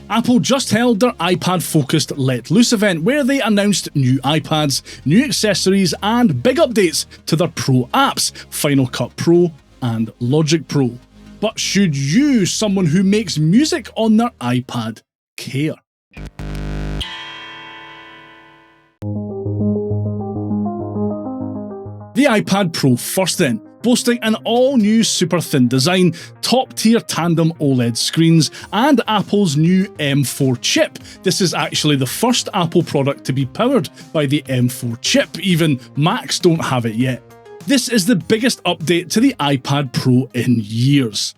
Apple just held their iPad-focused Let Loose event where they announced new iPads, new accessories and big updates to their Pro apps, Final Cut Pro and Logic Pro. But should you, someone who makes music on their iPad, care? The iPad Pro first then, boasting an all-new super thin design, top-tier tandem OLED screens, and Apple's new M4 chip. This is actually the first Apple product to be powered by the M4 chip, even Macs don't have it yet. This is the biggest update to the iPad Pro in years.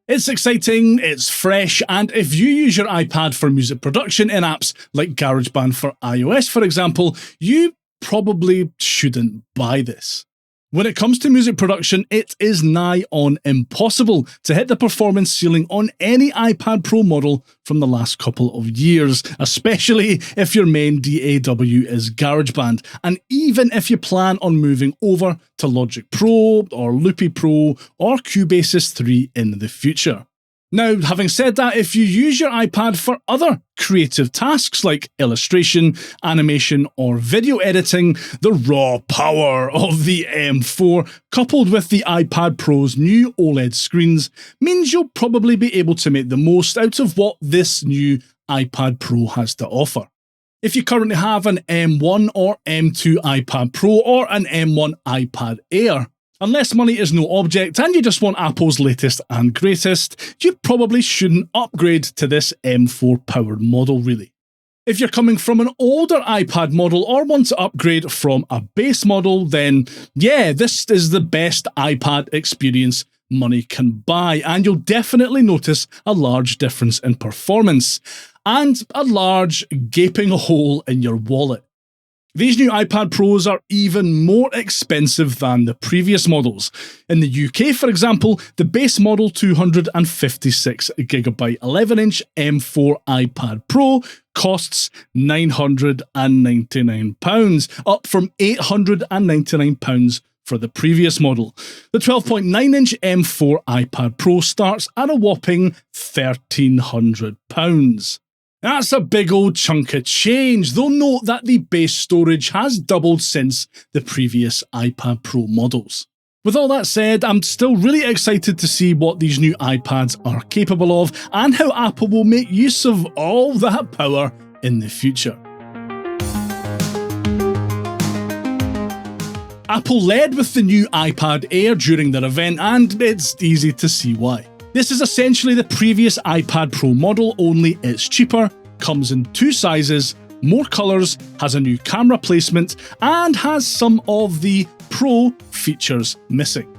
It's exciting, it's fresh, and if you use your iPad for music production in apps like GarageBand for iOS, for example, you probably shouldn't buy this. When it comes to music production, it is nigh on impossible to hit the performance ceiling on any iPad Pro model from the last couple of years, especially if your main DAW is GarageBand, and even if you plan on moving over to Logic Pro or Loopy Pro or Cubasis 3 in the future. Now, having said that, if you use your iPad for other creative tasks like illustration, animation, or video editing, the raw power of the M4, coupled with the iPad Pro's new OLED screens, means you'll probably be able to make the most out of what this new iPad Pro has to offer. If you currently have an M1 or M2 iPad Pro or an M1 iPad Air, unless money is no object and you just want Apple's latest and greatest, you probably shouldn't upgrade to this M4 powered model really. If you're coming from an older iPad model or want to upgrade from a base model, then yeah, this is the best iPad experience money can buy, and you'll definitely notice a large difference in performance and a large gaping hole in your wallet. These new iPad Pros are even more expensive than the previous models. In the UK, for example, the base model 256GB 11-inch M4 iPad Pro costs £999, up from £899 for the previous model. The 12.9-inch M4 iPad Pro starts at a whopping £1,300. That's a big old chunk of change, though note that the base storage has doubled since the previous iPad Pro models. With all that said, I'm still really excited to see what these new iPads are capable of and how Apple will make use of all that power in the future. Apple led with the new iPad Air during their event, and it's easy to see why. This is essentially the previous iPad Pro model, only it's cheaper, comes in 2 sizes, more colours, has a new camera placement, and has some of the Pro features missing.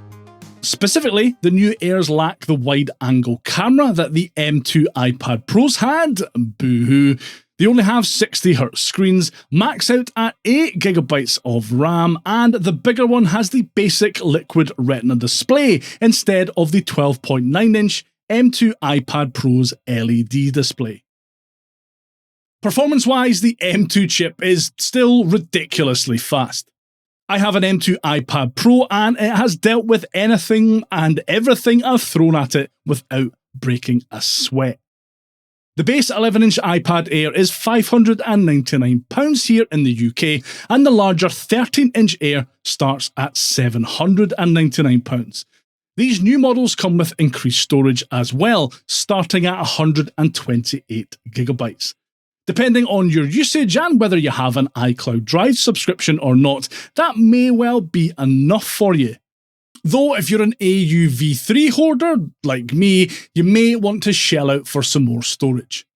Specifically, the new Airs lack the wide-angle camera that the M2 iPad Pros had. Boo-hoo. They only have 60Hz screens, max out at 8GB of RAM, and the bigger one has the basic liquid retina display instead of the 12.9-inch M2 iPad Pro's LED display. Performance-wise, the M2 chip is still ridiculously fast. I have an M2 iPad Pro and it has dealt with anything and everything I've thrown at it without breaking a sweat. The base 11-inch iPad Air is £599 here in the UK, and the larger 13-inch Air starts at £799. These new models come with increased storage as well, starting at 128GB. Depending on your usage and whether you have an iCloud Drive subscription or not, that may well be enough for you. Though if you're an AUV3 hoarder, like me, you may want to shell out for some more storage.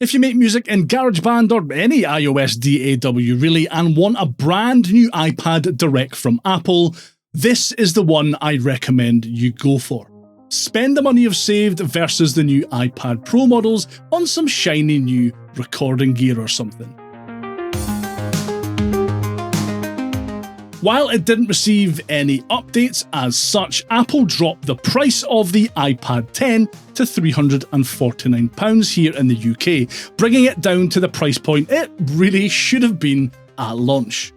If you make music in GarageBand or any iOS DAW really and want a brand new iPad direct from Apple, this is the one I recommend you go for. Spend the money you've saved versus the new iPad Pro models on some shiny new recording gear or something. While it didn't receive any updates as such, Apple dropped the price of the iPad 10 to £349 here in the UK, bringing it down to the price point it really should have been at launch.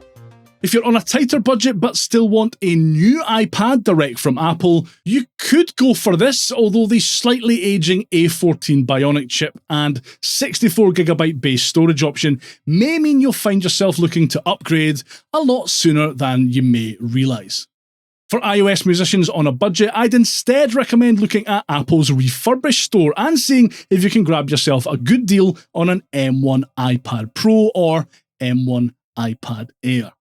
If you're on a tighter budget but still want a new iPad direct from Apple, you could go for this, although the slightly aging A14 Bionic chip and 64GB base storage option may mean you'll find yourself looking to upgrade a lot sooner than you may realise. For iOS musicians on a budget, I'd instead recommend looking at Apple's refurbished store and seeing if you can grab yourself a good deal on an M1 iPad Pro or M1 iPad Air.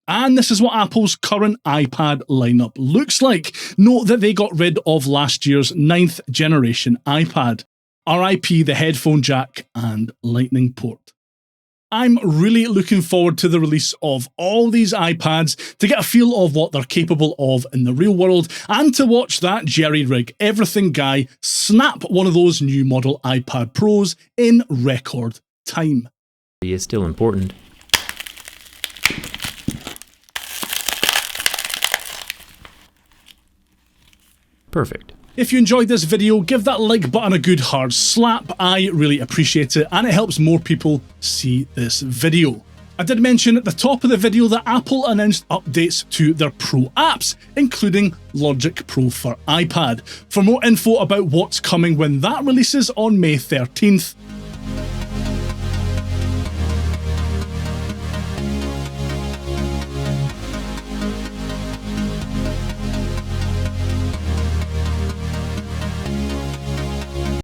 And this is what Apple's current iPad lineup looks like. Note that they got rid of last year's 9th generation iPad. RIP the headphone jack and lightning port. I'm really looking forward to the release of all these iPads to get a feel of what they're capable of in the real world and to watch that jerry-rig everything guy snap one of those new model iPad Pros in record time. Is still important. Perfect. If you enjoyed this video, give that like button a good hard slap. I really appreciate it and it helps more people see this video. I did mention at the top of the video that Apple announced updates to their Pro apps, including Logic Pro for iPad. For more info about what's coming when that releases on May 13th,